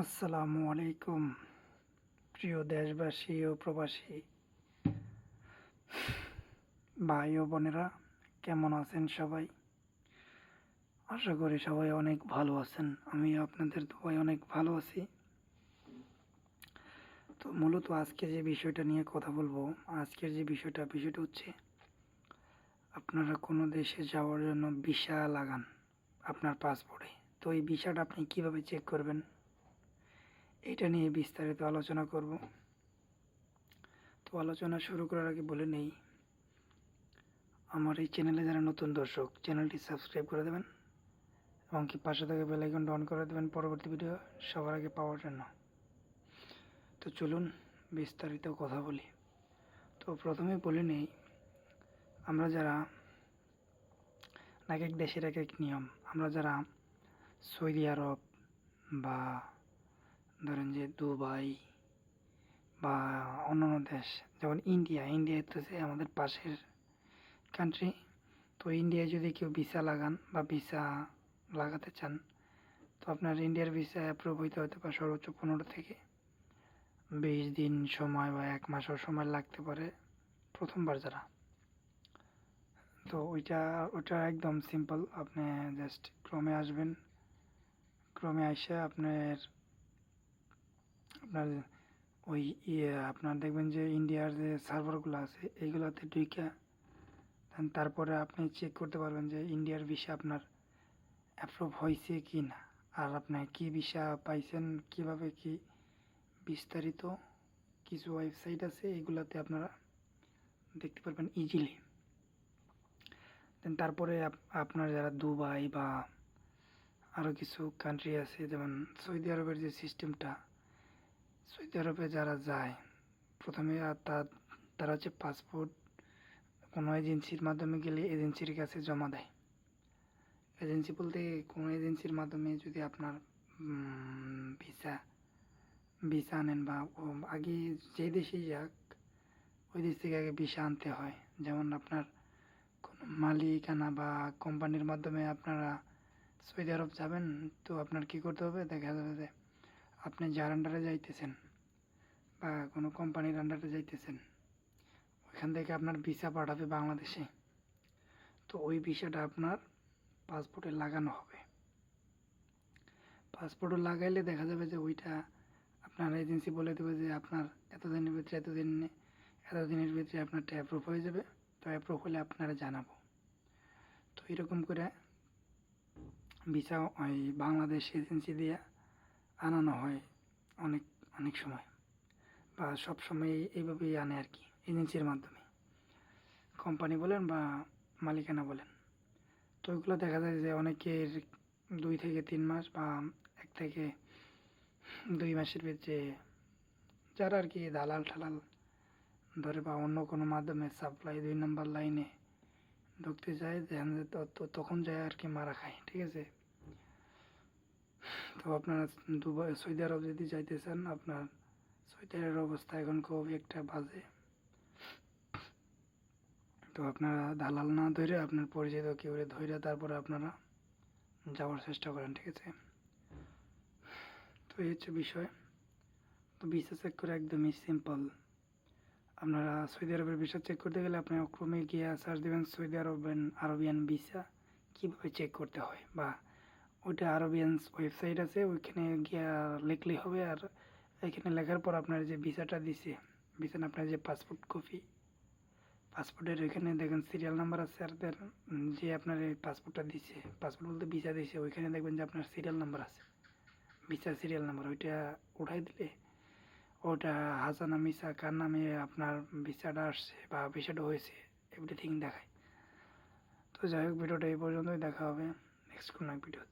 আসসালামু আলাইকুম প্রিয় দেশবাসী ও প্রবাসী ভাই ও বোনেরা, কেমন আছেন সবাই? আশা করি সবাই অনেক ভালো আছেন। আমি আপনাদের দোয়ায় অনেক ভালো আছি। তো মূলত আজকে যে বিষয়টা নিয়ে কথা বলবো, আজকের যে বিষয়টা হচ্ছে আপনারা কোনো দেশে যাওয়ার জন্য ভিসা লাগান আপনার পাসপোর্টে। তো এই ভিসাটা আপনি কিভাবে চেক করবেন, এটা নিয়ে বিস্তারিত আলোচনা করব। তো আলোচনা শুরু করার আগে বলে নেই, আমার এই চ্যানেলে যারা নতুন দর্শক, চ্যানেলটি সাবস্ক্রাইব করে দেবেন এবং কি পাশে থেকে বেল আইকনটা অন করে দেবেন পরবর্তী ভিডিও সবার আগে পাওয়ার জন্য। তো চলুন বিস্তারিত কথা বলি। তো প্রথমে বলে নেই, আমরা যারা এক এক দেশের এক এক নিয়ম, আমরা যারা সৌদি আরব বা ধরেন যে দুবাই বা অন্যান্য দেশ, যেমন ইন্ডিয়া হচ্ছে আমাদের পাশের কান্ট্রি। তো ইন্ডিয়ায় যদি কেউ ভিসা লাগান বা ভিসা লাগাতে চান, তো আপনার ইন্ডিয়ার ভিসা অ্যাপ্রুভ হইতে হতে পারে সর্বোচ্চ 15 থেকে 20 দিন সময় বা 1 মাসও সময় লাগতে পারে প্রথমবার যারা। তো ওটা একদম সিম্পল। আপনি জাস্ট ক্রমে আসবেন, ক্রমে এসে আপনার আপনার ওই আপনার দেখবেন যে ইন্ডিয়ার যে সার্ভারগুলো আছে এইগুলোতে ঢুইকা তারপরে আপনি চেক করতে পারবেন যে ইন্ডিয়ার ভিসা আপনার অ্যাপ্রুভ হয়েছে কি না, আর আপনি কি ভিসা পাইছেন, কিভাবে কি বিস্তারিত কিছু ওয়েবসাইট আছে, এগুলাতে আপনারা দেখতে পারবেন ইজিলি। দেন তারপরে আপনার যারা দুবাই বা আরও কিছু কান্ট্রি আছে, যেমন সৌদি আরবের যে সিস্টেমটা, সৌদি আরবে যারা যায় প্রথমে তারা হচ্ছে পাসপোর্ট কোনো এজেন্সির মাধ্যমে গেলে এজেন্সির কাছে জমা দেয়। এজেন্সি বলতে কোনো এজেন্সির মাধ্যমে যদি আপনার ভিসা ভিসা আনেন বা আগে যে দেশেই যাক ওই দেশ থেকে আগে ভিসা আনতে হয়। যেমন আপনার কোনো মালিকানা বা কোম্পানির মাধ্যমে আপনারা সৌদি আরব যাবেন, তো আপনার কী করতে হবে, দেখা যাবে যে আপনি যার আন্ডারে যাইতেছেন বা কোনো কোম্পানির আন্ডারে যাইতেছেন, ওইখান থেকে আপনার ভিসা পাঠাবে বাংলাদেশে। তো ওই ভিসাটা আপনার পাসপোর্টে লাগানো হবে। পাসপোর্টে লাগাইলে দেখা যাবে যে ওইটা আপনার এজেন্সি বলে দেবে যে আপনার এতদিনের ভিতরে এতদিনের ভিতরে আপনারটা অ্যাপ্রুভ হয়ে যাবে। তো অ্যাপ্রুভ হলে আপনারা জানাবো। তো এরকম করে ভিসা ওই বাংলাদেশ এজেন্সি দিয়ে আনানো হয় অনেক অনেক সময়, বা সব সময় এইভাবেই আনে আর কি, এজেন্সির মাধ্যমে, কোম্পানি বলেন বা মালিকানা বলেন। তো ওইগুলো দেখা যায় যে অনেকের 2 থেকে 3 মাস বা 1 থেকে 2 মাসের ভিতরে, যারা আর কি দালাল ঠালাল ধরে বা অন্য কোনো মাধ্যমে সাপ্লাই 2 নম্বর লাইনে ঢুকতে যায়, তখন যায় আর কি মারা খায়। ঠিক আছে। তো আপনারা দুবাই সৌদি আরব যদি যাইতে চান, আপনার সৌদি আরবের অবস্থা এখন খুবই একটা বাজে। তো আপনারা দালাল না ধরে আপনার পরিচিত কেউ ধরে তারপরে আপনারা যাওয়ার চেষ্টা করেন। ঠিক আছে। তো এই হচ্ছে বিষয়। তো ভিসা চেক করে একদমই সিম্পল। আপনারা সৌদি আরবের ভিসা চেক করতে গেলে আপনি ক্রমে গিয়ে সার্চ দেবেন সৌদি আরবিয়ান ভিসা কীভাবে চেক করতে হয়, বা ওইটা আরবিয়ান ওয়েবসাইট আছে, ওইখানে গিয়ে লিখলেই হবে। আর এখানে লেখার পর আপনার যে ভিসাটা দিছে, ভিসা আপনার যে পাসপোর্ট কপি, পাসপোর্টের ওইখানে দেখেন সিরিয়াল নাম্বার আছে, আর যে আপনার এই পাসপোর্টটা দিছে, পাসপোর্ট বলতে ভিসা দিছে, ওইখানে দেখবেন যে আপনার সিরিয়াল নাম্বার আছে, ভিসার সিরিয়াল নাম্বার। ওইটা উঠাই দিলে ওটা হাসানা মিসা কার নামে আপনার ভিসাটা আসছে বা ভিসাটা হয়েছে এভরিথিং দেখায়। তো যাই হোক, ভিডিওটা এই পর্যন্তই। দেখা হবে নেক্সট কোনো এক ভিডিও।